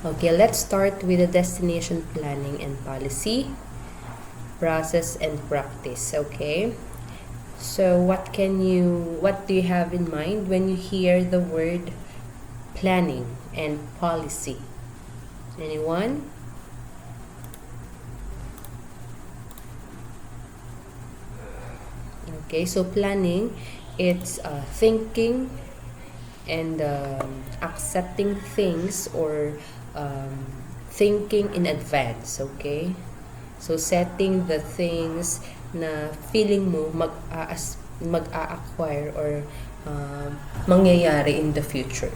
Okay, let's start with the destination planning and policy, process and practice, okay? So what do you have in mind when you hear the word planning and policy? Anyone? Okay, so planning, it's thinking and accepting things or thinking in advance, okay? So setting the things na feeling mo mag-a-acquire or mangyayari in the future.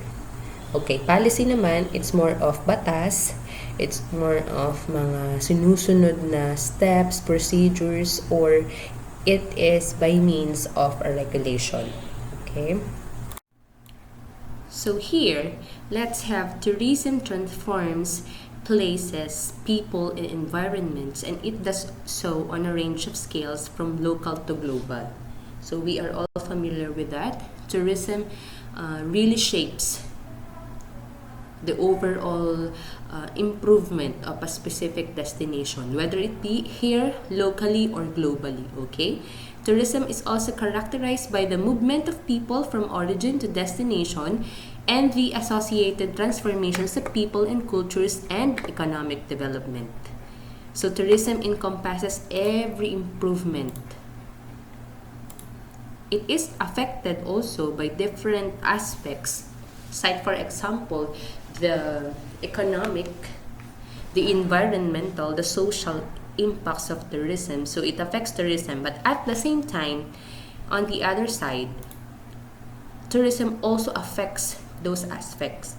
Okay, policy naman, it's more of batas, it's more of mga sinusunod na steps, procedures, or it is by means of a regulation. Okay? So here, let's have tourism transforms places, people, and environments, and it does so on a range of scales from local to global. So we are all familiar with that. Tourism really shapes the overall improvement of a specific destination, whether it be here, locally, or globally, okay? Tourism is also characterized by the movement of people from origin to destination and the associated transformations of people and cultures and economic development. So tourism encompasses every improvement. It is affected also by different aspects. Cite for example, the economic, the environmental, the social impacts of tourism. So it affects tourism, but at the same time, on the other side, tourism also affects those aspects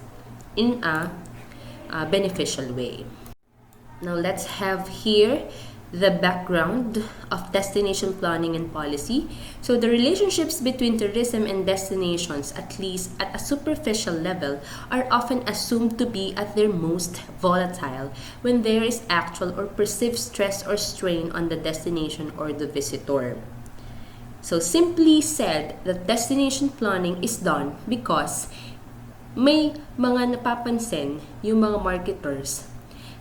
in a beneficial way. Now let's have here the background of destination planning and policy. So the relationships between tourism and destinations, at least at a superficial level, are often assumed to be at their most volatile when there is actual or perceived stress or strain on the destination or the visitor. So simply said, that destination planning is done because may mga napapansin yung mga marketers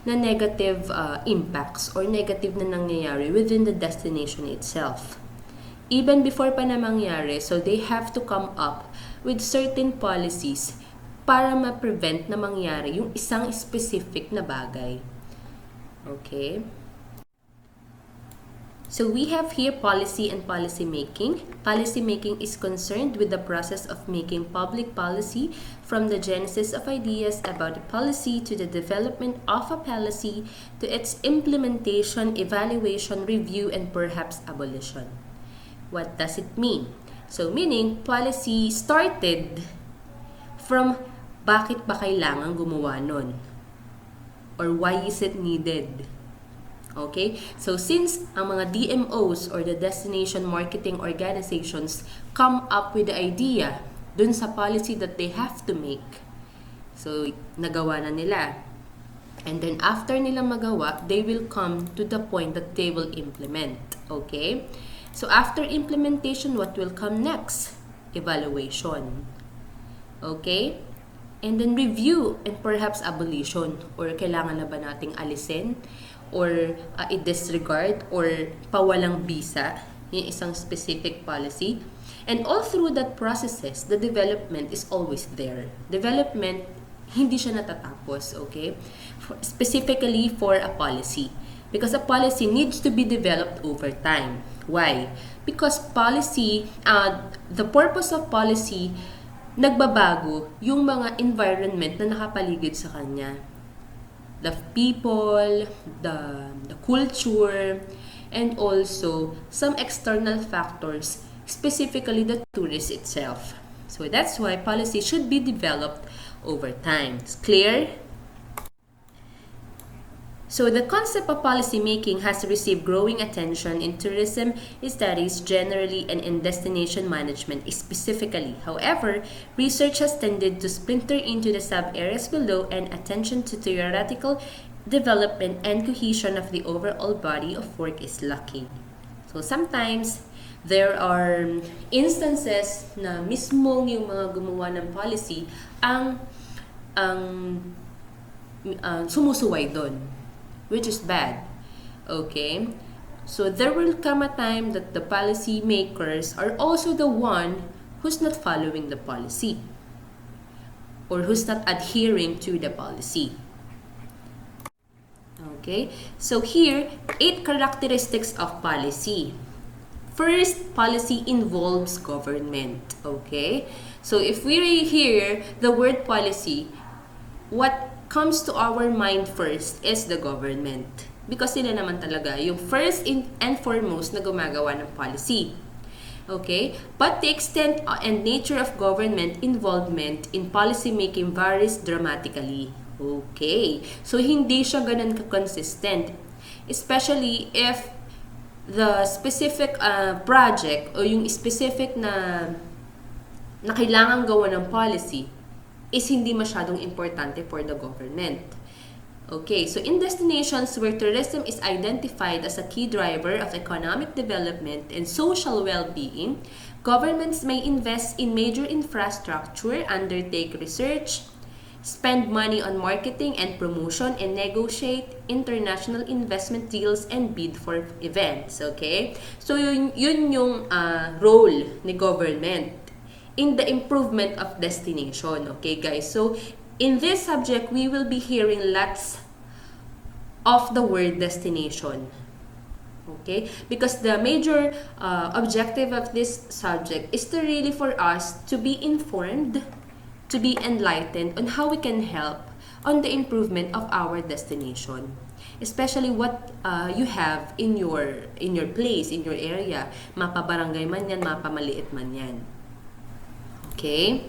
na negative impacts or negative na nangyayari within the destination itself. Even before pa na mangyari, so they have to come up with certain policies para ma-prevent na mangyari yung isang specific na bagay. Okay? So we have here policy and policy making. Policy making is concerned with the process of making public policy from the genesis of ideas about a policy to the development of a policy to its implementation, evaluation, review, and perhaps abolition. What does it mean? So meaning, policy started from bakit ba kailangan gumawa nun? Or why is it needed? Okay? So since ang mga DMOs or the destination marketing organizations come up with the idea dun sa policy that they have to make, so nagawa na nila. And then after nila magawa, they will come to the point that they will implement. Okay? So after implementation, what will come next? Evaluation. Okay? And then review and perhaps abolition, or kailangan na ba nating alisin or i-disregard or pawalang bisa yung isang specific policy. And all through that processes, the development is always there. Development, hindi siya natatapos, okay? Specifically for a policy. Because a policy needs to be developed over time. Why? Because policy, the purpose of policy, nagbabago yung mga environment na nakapaligid sa kanya. The people, the culture, and also some external factors, specifically the tourist itself. So that's why policy should be developed over time. It's clear? So the concept of policy making has received growing attention in tourism studies generally and in destination management specifically. However, research has tended to splinter into the sub-areas below, and attention to theoretical development and cohesion of the overall body of work is lacking. So sometimes, there are instances na mismo yung mga gumawa ng policy ang sumusuway dun, which is bad. Okay? So there will come a time that the policy makers are also the one who's not following the policy or who's not adhering to the policy. Okay? So here, 8 characteristics of policy. First, policy involves government. Okay? So if we hear the word policy, what comes to our mind first is the government. Because sila naman talaga yung first and foremost na gumagawa ng policy. Okay? But the extent and nature of government involvement in policy making varies dramatically. Okay? So hindi siya ganun ka-consistent. Especially if the specific project o yung specific na kailangan gawa ng policy is hindi masyadong importante for the government. Okay, so in destinations where tourism is identified as a key driver of economic development and social well-being, governments may invest in major infrastructure, undertake research, spend money on marketing and promotion, and negotiate international investment deals and bid for events. Okay? So yun yung role ni government in the improvement of destination. Okay, guys? So in this subject, we will be hearing lots of the word destination. Okay? Because the major objective of this subject is to really for us to be informed, to be enlightened on how we can help on the improvement of our destination. Especially what you have in your place, in your area. Mapa-barangay man yan, mapa-maliit man yan. Okay?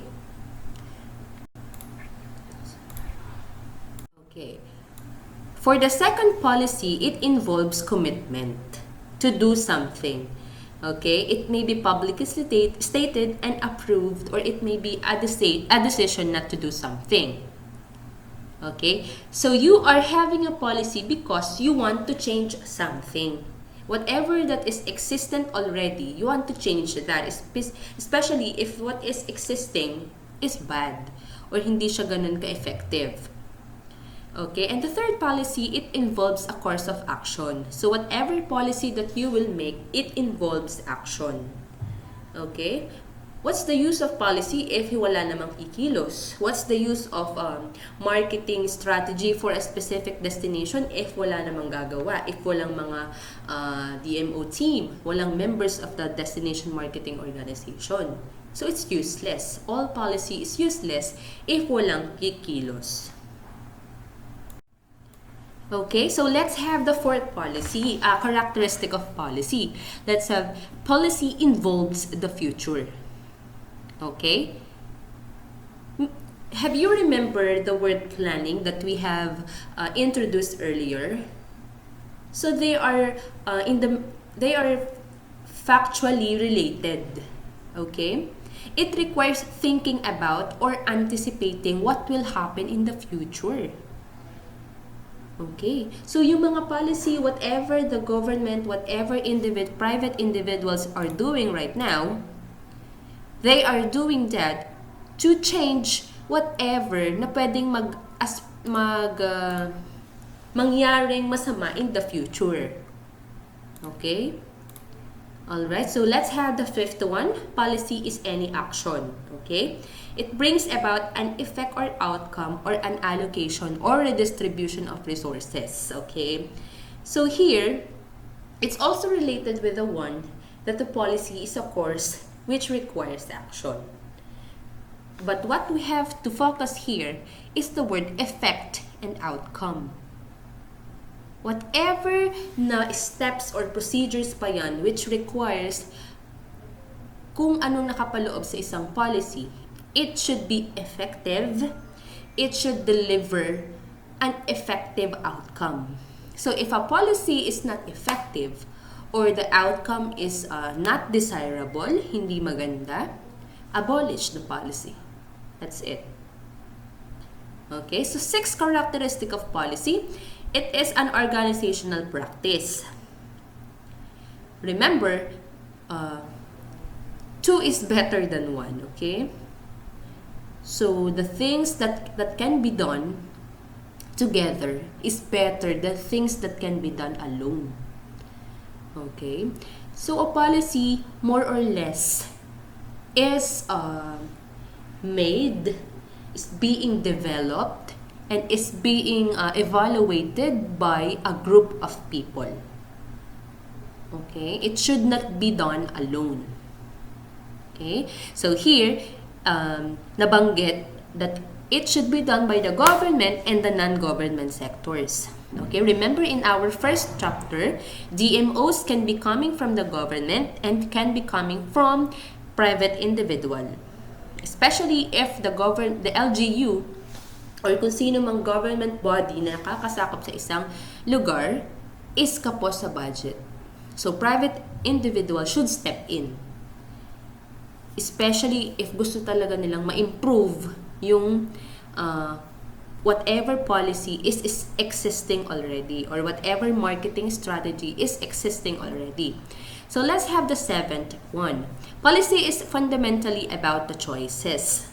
Okay. For the second policy, it involves commitment to do something. Okay? It may be publicly stated and approved, or it may be a decision not to do something. Okay? So you are having a policy because you want to change something. Whatever that is existent already, you want to change that, especially if what is existing is bad or hindi siya ganun ka-effective. Okay, and the third policy, it involves a course of action. So whatever policy that you will make, it involves action. Okay? What's the use of policy if wala namang kikilos? What's the use of marketing strategy for a specific destination if wala namang gagawa? If walang mga DMO team, walang members of the destination marketing organization. So it's useless. All policy is useless if walang kikilos. Okay, so let's have the fourth policy, characteristic of policy. Let's have policy involves the future. Okay? Have you remembered the word planning that we have introduced earlier? So they are factually related. Okay? It requires thinking about or anticipating what will happen in the future. Okay? So yung mga policy, whatever the government, whatever private individuals are doing right now, they are doing that to change whatever na pwedeng mangyaring masama in the future. Okay? Alright, so let's have the fifth one. Policy is any action. Okay? It brings about an effect or outcome or an allocation or redistribution of resources. Okay? So here, it's also related with the one that the policy is a course which requires action. But what we have to focus here is the word effect and outcome. Whatever na steps or procedures pa yan which requires kung anong nakapaloob sa isang policy, it should be effective, it should deliver an effective outcome. So if a policy is not effective, or the outcome is not desirable, hindi maganda, abolish the policy. That's it. Okay, so 6 characteristic of policy. It is an organizational practice. Remember, 2 is better than 1, okay? So the things that can be done together is better than things that can be done alone. Okay? So a policy, more or less, is made, is being developed, and is being evaluated by a group of people. Okay? It should not be done alone. Okay? So here, nabanggit that it should be done by the government and the non-government sectors. Okay, remember in our first chapter, DMOs can be coming from the government and can be coming from private individual. Especially if the LGU or kung sino mang government body na nakakasakop sa isang lugar is kapos sa budget. So private individual should step in. Especially if gusto talaga nilang ma-improve yung whatever policy is existing already, or whatever marketing strategy is existing already. So let's have the seventh one. Policy is fundamentally about the choices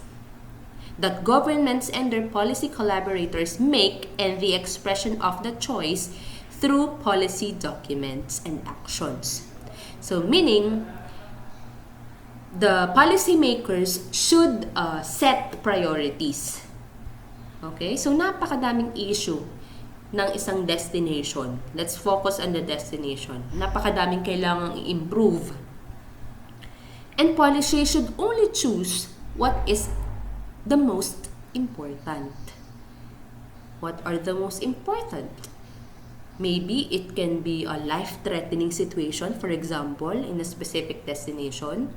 that governments and their policy collaborators make, and the expression of the choice through policy documents and actions. So meaning, the policymakers should set priorities. Okay? So, napakadaming issue ng isang destination. Let's focus on the destination. Napakadaming kailangang i-improve. And policy should only choose what is the most important. What are the most important? Maybe it can be a life-threatening situation, for example, in a specific destination,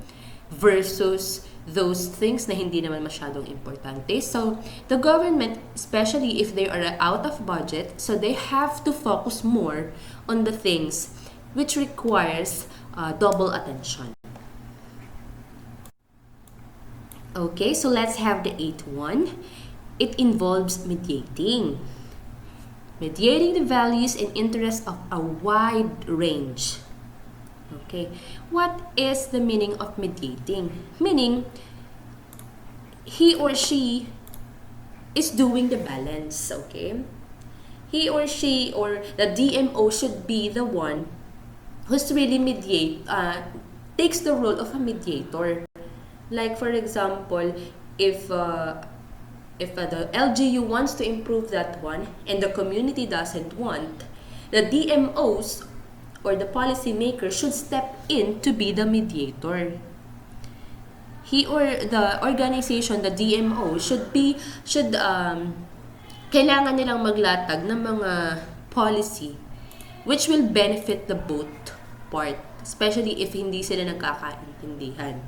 versus those things na hindi naman masyadong importante. So, the government, especially if they are out of budget, so they have to focus more on the things which requires double attention. Okay, so let's have the eighth one. It involves mediating. Mediating the values and interests of a wide range. Okay, what is the meaning of mediating? Meaning, he or she is doing the balance, okay? He or she or the DMO should be the one who's really takes the role of a mediator. Like for example, if the LGU wants to improve that one and the community doesn't want, the DMOs or the policymaker should step in to be the mediator. He or the organization, the DMO, kailangan nilang maglatag ng mga policy which will benefit the both part, especially if hindi sila nagkakaintindihan.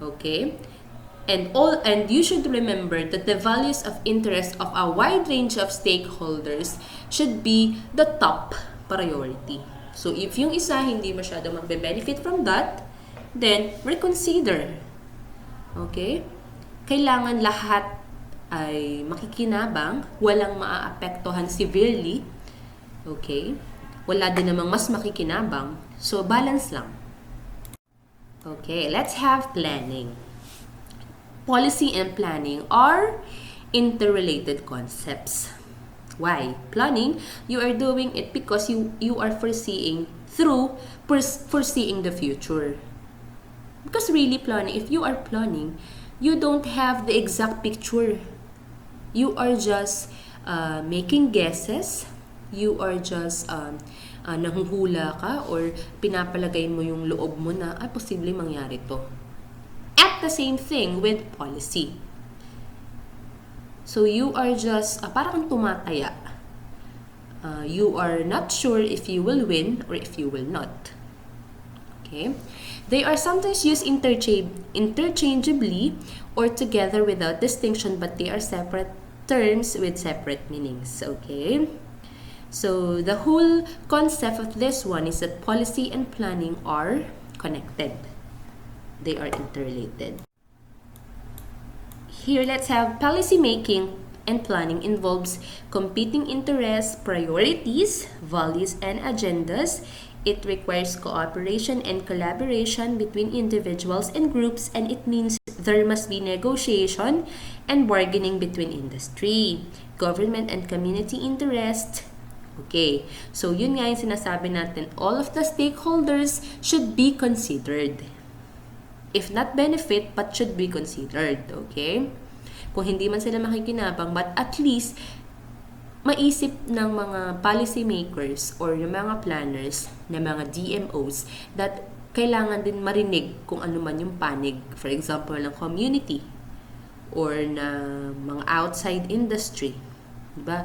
Okay? And you should remember that the values of interest of a wide range of stakeholders should be the top priority. So, if yung isa hindi masyado magbe-benefit from that, then reconsider. Okay? Kailangan lahat ay makikinabang, walang maaapektuhan severely. Okay? Wala din namang mas makikinabang. So, balance lang. Okay, let's have planning. Policy and planning are interrelated concepts. Why? Planning, you are doing it because you are foreseeing the future. Because really planning, if you are planning, you don't have the exact picture. You are just making guesses. You are just nanghuhula ka or pinapalagay mo yung loob mo na posible mangyari to. At the same thing with policy. So you are just parang tumataya. You are not sure if you will win or if you will not. Okay? They are sometimes used interchangeably or together without distinction, but they are separate terms with separate meanings. Okay? So the whole concept of this one is that policy and planning are connected. They are interrelated. Here, let's have policy making and planning involves competing interests, priorities, values, and agendas. It requires cooperation and collaboration between individuals and groups, and it means there must be negotiation and bargaining between industry, government and community interest. Okay, so yun nga yung sinasabi natin, all of the stakeholders should be considered. If not benefit, but should be considered. Okay? Kung hindi man sila makikinabang, but at least maisip ng mga policy makers or yung mga planners na mga DMOs that kailangan din marinig kung ano man yung panig, for example, ng community or na mga outside industry. Diba?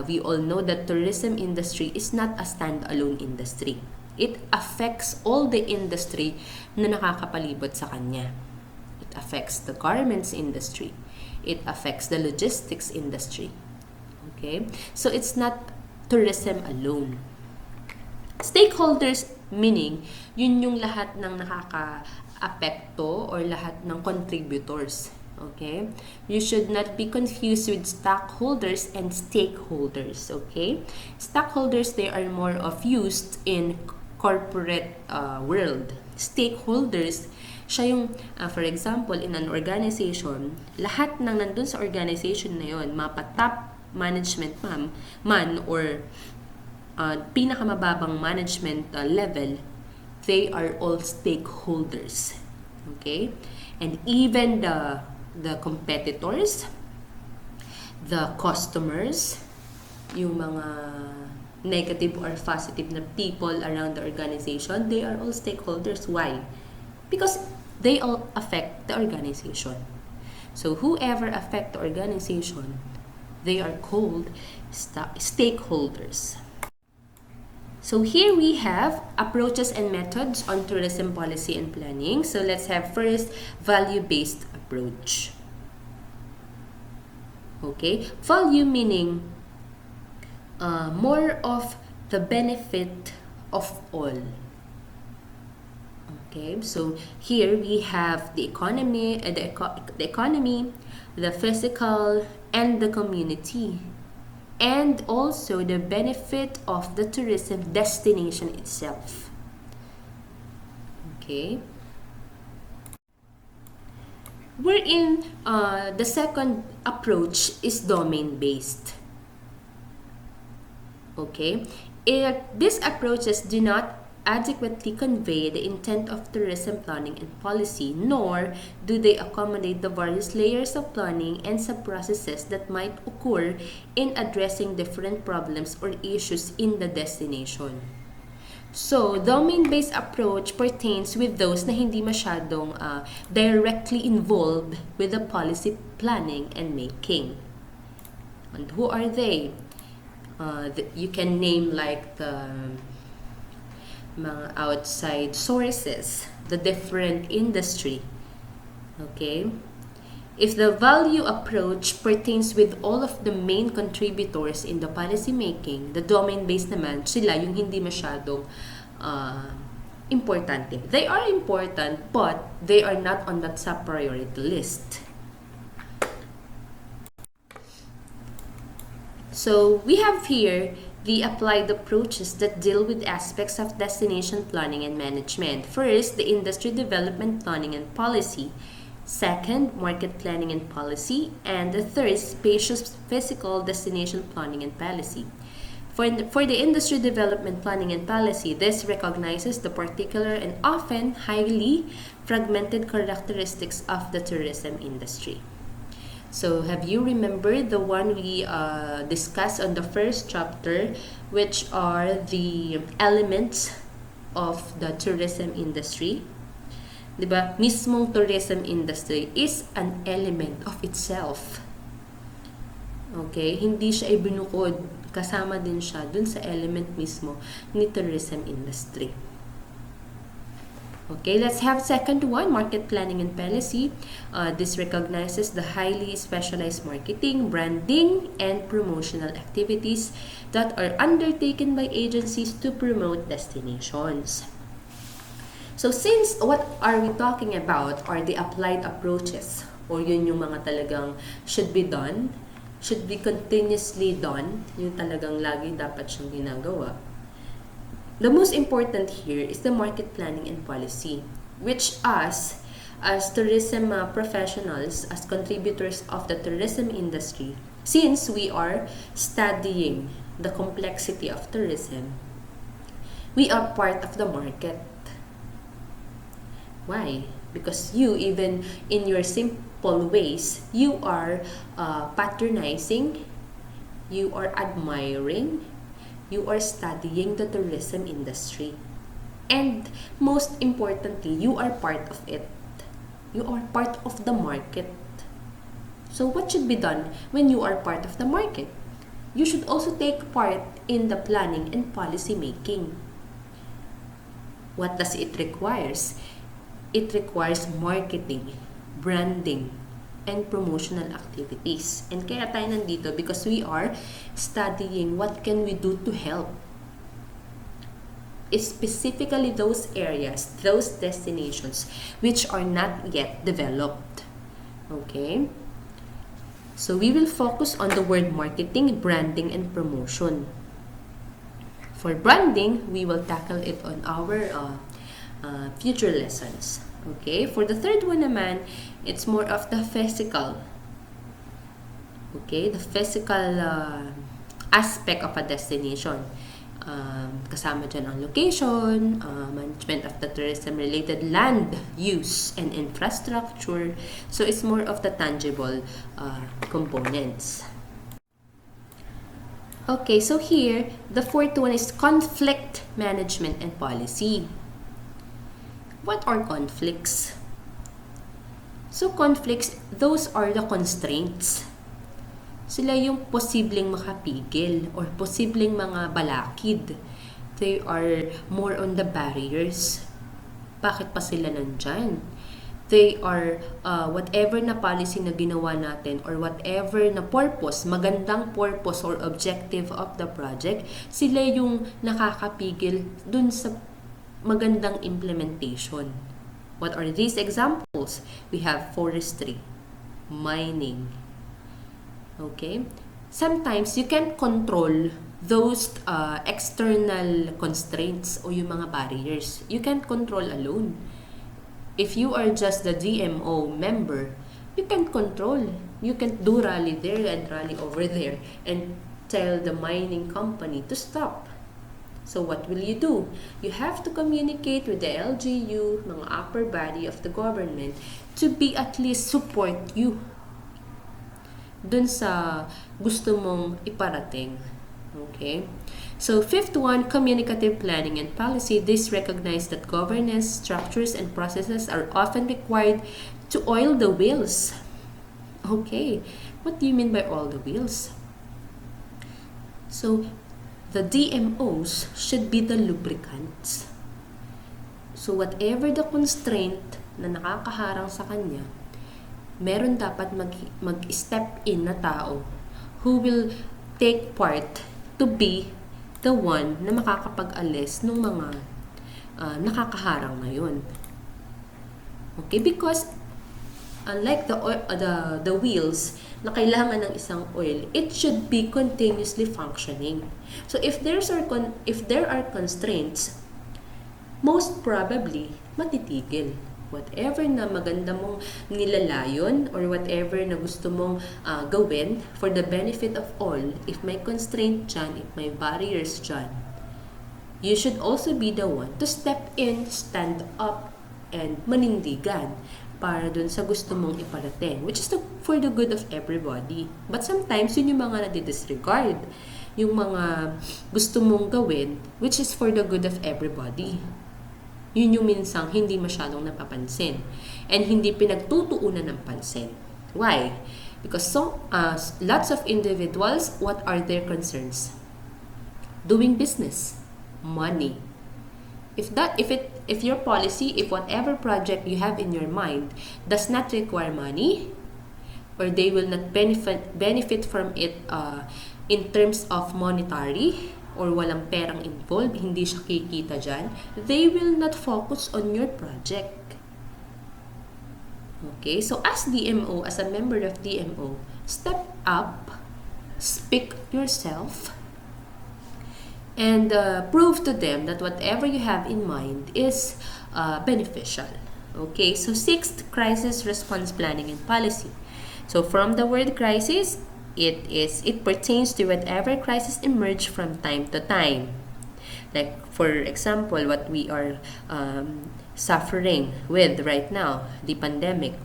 We all know that tourism industry is not a standalone industry. It affects all the industry na nakakapalibot sa kanya. It affects the garments industry. It affects the logistics industry. Okay? So it's not tourism alone. Stakeholders meaning, yun yung lahat ng nakaka-apekto or lahat ng contributors. Okay? You should not be confused with stockholders and stakeholders. Okay? Stockholders, they are more of used in corporate world. Stakeholders, siya yung, for example, in an organization, lahat ng nandun sa organization na yun, top management man or pinakamababang management level, they are all stakeholders. Okay? And even the competitors, the customers, yung mga negative or positive na people around the organization, they are all stakeholders. Why? Because they all affect the organization. So whoever affect the organization, they are called stakeholders. So here we have approaches and methods on tourism policy and planning. So let's have first value-based approach. Okay, value meaning more of the benefit of all. Okay, so here we have the economy, the physical, and the community, and also the benefit of the tourism destination itself. Okay. Wherein the second approach is domain-based. Okay. These approaches do not adequately convey the intent of tourism planning and policy, nor do they accommodate the various layers of planning and sub-processes that might occur in addressing different problems or issues in the destination. So, domain-based approach pertains with those na hindi masyadong directly involved with the policy planning and making. And who are they? You can name like the mga outside sources, the different industry. Okay? If the value approach pertains with all of the main contributors in the policy making, the domain-based naman, sila yung hindi masyadong importante. They are important, but they are not on that sub-priority list. So, we have here the applied approaches that deal with aspects of destination planning and management. First, the industry development planning and policy. Second, market planning and policy. And the third, spacious physical destination planning and policy. For the industry development planning and policy, this recognizes the particular and often highly fragmented characteristics of the tourism industry. So, have you remembered the one we discussed on the first chapter, which are the elements of the tourism industry? Diba? Mismong tourism industry is an element of itself. Okay? Hindi siya ibinukod. Kasama din siya dun sa element mismo ni tourism industry. Okay, let's have second one, market planning and policy. This recognizes the highly specialized marketing, branding, and promotional activities that are undertaken by agencies to promote destinations. So since what are we talking about are the applied approaches, or yun yung mga talagang should be done, should be continuously done, yung talagang lagi dapat siyang ginagawa. The most important here is the market planning and policy, which us, as tourism professionals, as contributors of the tourism industry, Since we are studying the complexity of tourism, we are part of the market. Why? Because you, even in your simple ways, you are patronizing, you are admiring, you are studying the tourism industry. And most importantly, you are part of it. You are part of the market. So what should be done when you are part of the market? You should also take part in the planning and policy making. What does it requires? It requires marketing, branding, and promotional activities. And kaya tayo nandito because we are studying what can we do to help. Specifically those areas, those destinations which are not yet developed. Okay? So we will focus on the word marketing, branding, and promotion. For branding, we will tackle it on our future lessons. Okay? For the third one naman, it's more of the physical. Okay? The physical aspect of a destination. Kasama dyan ang location, management of the tourism-related land use and infrastructure. So it's more of the tangible components. Okay, so here, the fourth one is conflict management and policy. What are conflicts? So conflicts, those are the constraints. Sila yung posibleng makapigil or posibleng mga balakid. They are more on the barriers. Bakit pa sila nandyan? They are whatever na policy na ginawa natin or whatever na purpose, magandang purpose or objective of the project, sila yung nakakapigil dun sa magandang implementation. What are these examples? We have forestry, mining. Okay? Sometimes you can't control those external constraints o yung mga barriers. You can't control alone. If you are just the DMO member, you can't control. You can't do rally there and rally over there and tell the mining company to stop. So what will you do? You have to communicate with the LGU, mga upper body of the government, to be at least support you dun sa gusto mong iparating. Okay? So, fifth one, communicative planning and policy. This recognize that governance, structures, and processes are often required to oil the wheels. Okay. What do you mean by oil the wheels? So, the DMOs should be the lubricants. So, whatever the constraint na nakakaharang sa kanya, meron dapat mag-step in na tao who will take part to be the one na makakapag-alis ng mga nakakaharang ngayon. Okay, because unlike the wheels na kailangan ng isang oil, it should be continuously functioning. So if there are constraints, most probably matitigil. Whatever na maganda mong nilalayon or whatever na gusto mong gawin for the benefit of all, if may constraint dyan, if may barriers dyan, you should also be the one to step in, stand up, and manindigan para dun sa gusto mong iparating, which is for the good of everybody. But sometimes, yun yung mga nadidisregard, yung mga gusto mong gawin, which is for the good of everybody. Yun yung minsang hindi masyadong napapansin and hindi pinagtutuunan ng pansin. Why? Because lots of individuals, what are their concerns? Doing business, money. If your policy, if whatever project you have in your mind does not require money, or they will not benefit from it in terms of monetary, or walang perang involved, hindi siya kikita dyan, they will not focus on your project. Okay, so as DMO, as a member of DMO, step up, speak yourself, and prove to them that whatever you have in mind is beneficial. Okay, so sixth, crisis response planning and policy. So from the word crisis, It pertains to whatever crisis emerge from time to time. Like, for example, what we are suffering with right now, the pandemic.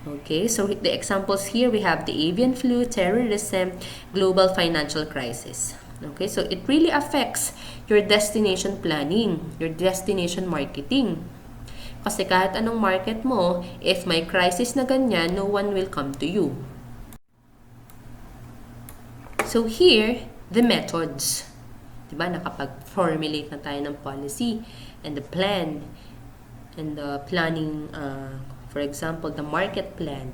Okay, so the examples here, we have the avian flu, terrorism, global financial crisis. Okay, so it really affects your destination planning, your destination marketing. Kasi kahit anong market mo, if may crisis na ganyan, no one will come to you. So here, the methods. Diba, nakapag-formulate na tayo ng policy and the plan and the planning, for example, the market plan.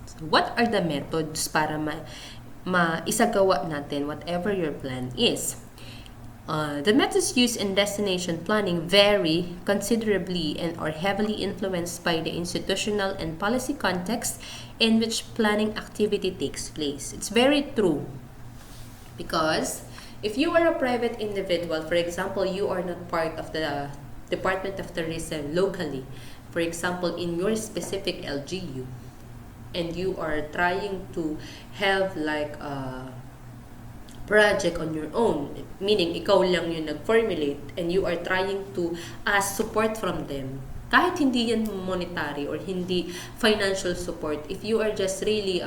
So what are the methods para maisagawa natin whatever your plan is? The methods used in destination planning vary considerably and are heavily influenced by the institutional and policy context in which planning activity takes place. It's very true. Because if you are a private individual, for example, you are not part of the Department of Tourism locally, for example, in your specific LGU, and you are trying to have like a project on your own, meaning ikaw lang yung nag-formulate and you are trying to ask support from them, kahit hindi yan monetary or hindi financial support, if you are just really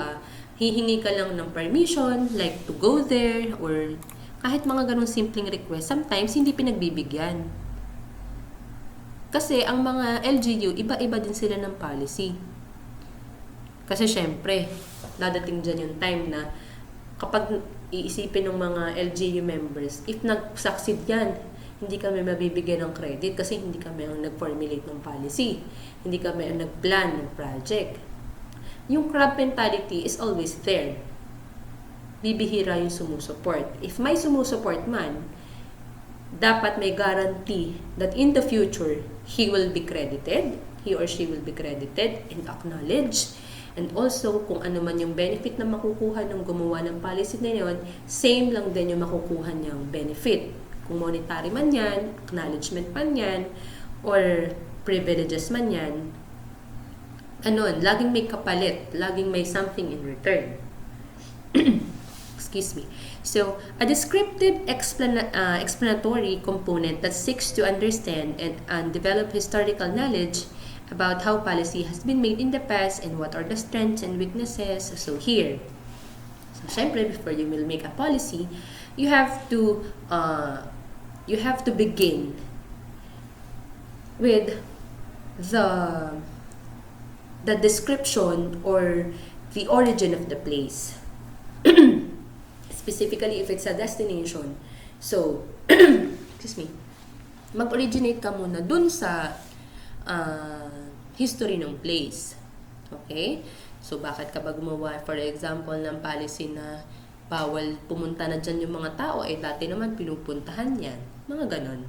hihingi ka lang ng permission, like to go there, or kahit mga ganong simpleng request, sometimes hindi pinagbibigyan. Kasi ang mga LGU, iba-iba din sila ng policy. Kasi syempre, dadating dyan yung time na kapag iisipin ng mga LGU members, if nag-succeed yan, hindi kami mabibigyan ng credit kasi hindi kami ang nag-formulate ng policy. Hindi kami ang nag-plan ng project. Yung crab mentality is always there. Bibihira yung sumusuport. If may sumusuport man, dapat may guarantee that in the future, he will be credited, he or she will be credited and acknowledged. And also, kung ano man yung benefit na makukuha ng gumawa ng policy na yun, same lang din yung makukuha niyang benefit. Kung monetary man yan, acknowledgement man yan, or privileges man yan, laging may kapalit, laging may something in return. Excuse me. So, a descriptive explanatory component that seeks to understand and develop historical knowledge about how policy has been made in the past and what are the strengths and weaknesses. So here, syempre, before you will make a policy, you have to begin with the description or the origin of the place. Specifically, if it's a destination. So, excuse me, mag-originate ka muna dun sa history ng place. Okay? So, bakit ka ba gumawa, for example, ng policy na bawal pumunta na dyan yung mga tao, dati naman pinupuntahan yan. Mga ganon.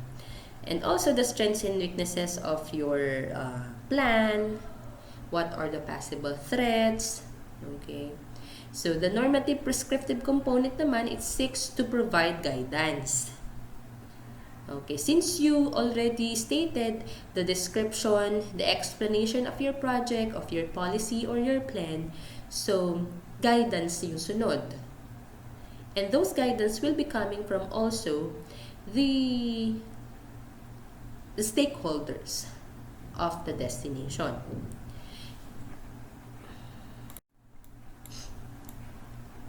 And also, the strengths and weaknesses of your plan. What are the possible threats? Okay. So, the normative prescriptive component naman, it seeks to provide guidance. Okay, since you already stated the description, the explanation of your project, of your policy or your plan, so guidance yung sunod. And those guidance will be coming from also the stakeholders of the destination.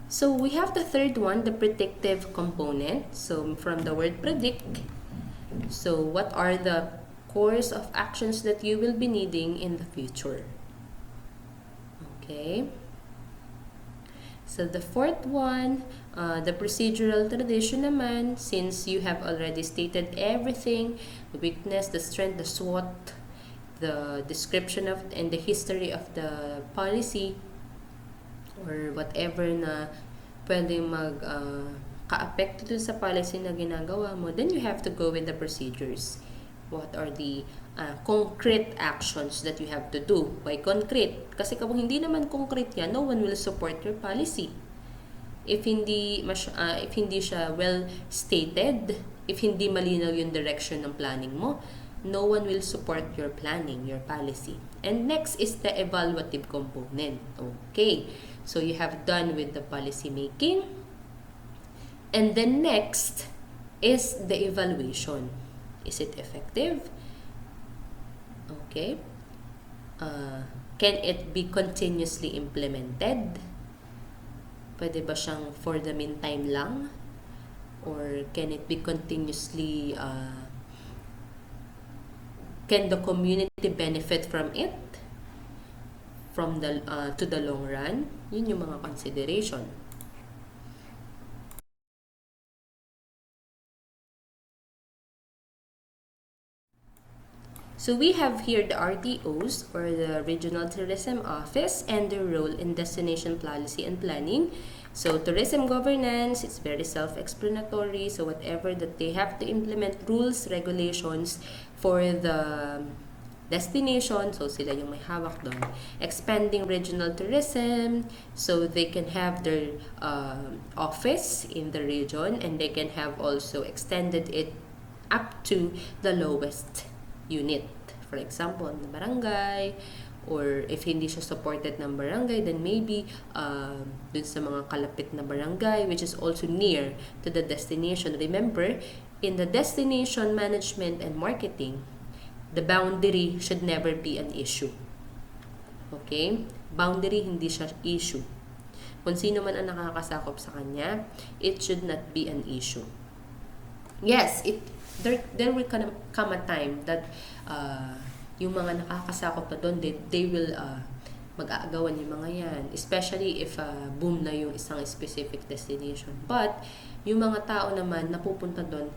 So we have the third one, the predictive component. So from the word predict, so what are the course of actions that you will be needing in the future? Okay. So the fourth one, the procedural tradition naman, since you have already stated everything, the weakness, the strength, the SWOT, the description of and the history of the policy, or whatever na pwede ka-apekto dun sa policy na ginagawa mo, then you have to go with the procedures. What are the concrete actions that you have to do? Why concrete? Kasi kung hindi naman concrete yan, no one will support your policy. If hindi siya well stated, if hindi malinaw yung direction ng planning mo, no one will support your planning, your policy. And next is the evaluative component. Okay. So you have done with the policy making. And then next is the evaluation. Is it effective? Okay. Can it be continuously implemented? Pwede ba siyang for the meantime lang? Or can it be continuously, can the community benefit from it? From the to the long run? Yun yung mga consideration. So we have here the RTOs, or the Regional Tourism Office, and their role in destination policy and planning. So tourism governance, it's very self-explanatory. So whatever that they have to implement rules, regulations for the destination, so sila yung may hawak doon. Expanding regional tourism, so they can have their office in the region, and they can have also extended it up to the lowest unit. For example, the barangay, or if hindi siya supported ng barangay, then maybe dun sa mga kalapit na barangay, which is also near to the destination. Remember, in the destination management and marketing, the boundary should never be an issue. Okay? Boundary, hindi siya issue. Kung sino man ang nakakasakop sa kanya, it should not be an issue. Yes, there will come a time that yung mga nakakasakop na doon, they will mag-aagawan yung mga yan. Especially if boom na yung isang specific destination. But, yung mga tao naman na pupunta doon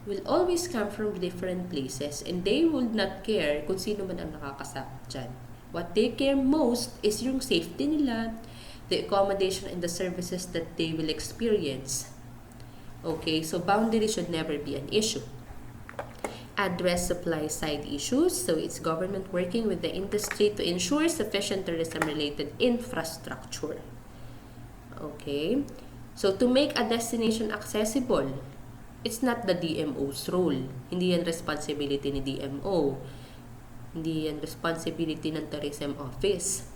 will always come from different places, and they would not care kung sino man ang nakakasakop dyan. What they care most is yung safety nila, the accommodation and the services that they will experience. Okay, so boundary should never be an issue. Address supply side issues. So it's government working with the industry to ensure sufficient tourism-related infrastructure. Okay, so to make a destination accessible, it's not the DMO's role. Hindi yan responsibility ni DMO. Hindi yan responsibility ng tourism office.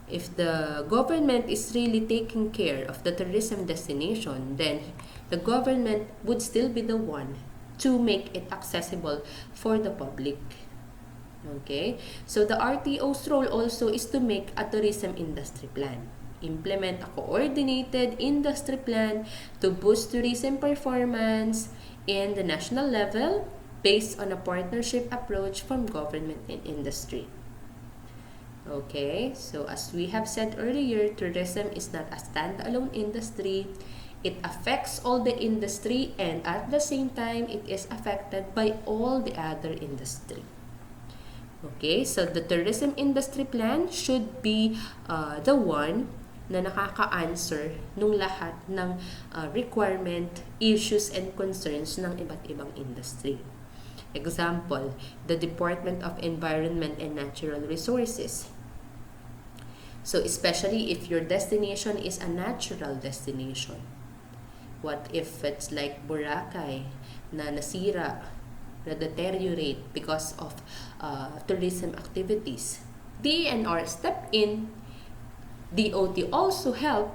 If the government is really taking care of the tourism destination, then the government would still be the one to make it accessible for the public. Okay? So the RTO's role also is to make a tourism industry plan. Implement a coordinated industry plan to boost tourism performance in the national level based on a partnership approach from government and industry. Okay, so as we have said earlier, tourism is not a standalone industry. It affects all the industry, and at the same time, it is affected by all the other industry. Okay, so the tourism industry plan should be the one na nakaka-answer nung lahat ng requirement, issues, and concerns ng iba't ibang industry. Example, the Department of Environment and Natural Resources. So especially if your destination is a natural destination. What if it's like Boracay na nasira, na deteriorate because of tourism activities? DENR step in. DOT also help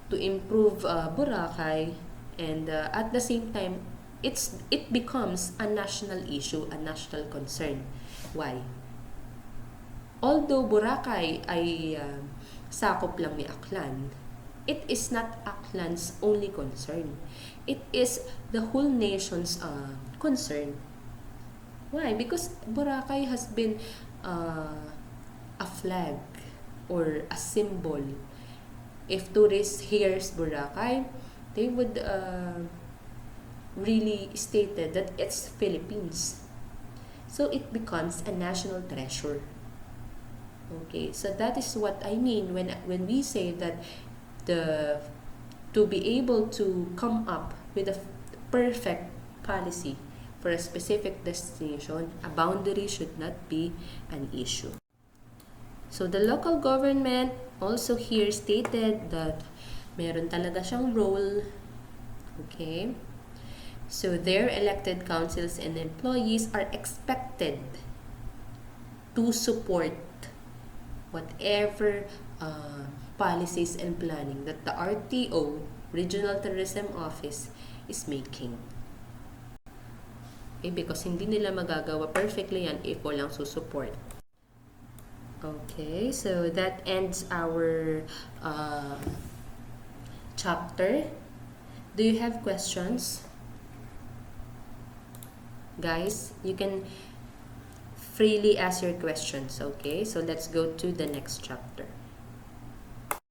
to improve Boracay, and at the same time, it becomes a national issue, a national concern. Why? Although Boracay ay sakop lang ni Aklan, it is not Aklan's only concern. It is the whole nation's concern. Why? Because Boracay has been a flag or a symbol. If tourists hears Boracay, they would really stated that it's Philippines. So it becomes a national treasure. Okay, so that is what I mean when we say that to be able to come up with a perfect policy for a specific destination, a boundary should not be an issue. So the local government also here stated that meron talaga siyang role. Okay? So their elected councils and employees are expected to support whatever policies and planning that the RTO, Regional Tourism Office, is making. Okay, because hindi nila magagawa perfectly yan if walang susupport. Okay, so that ends our chapter. Do you have questions? Guys, you can freely ask your questions, okay? So let's go to the next chapter.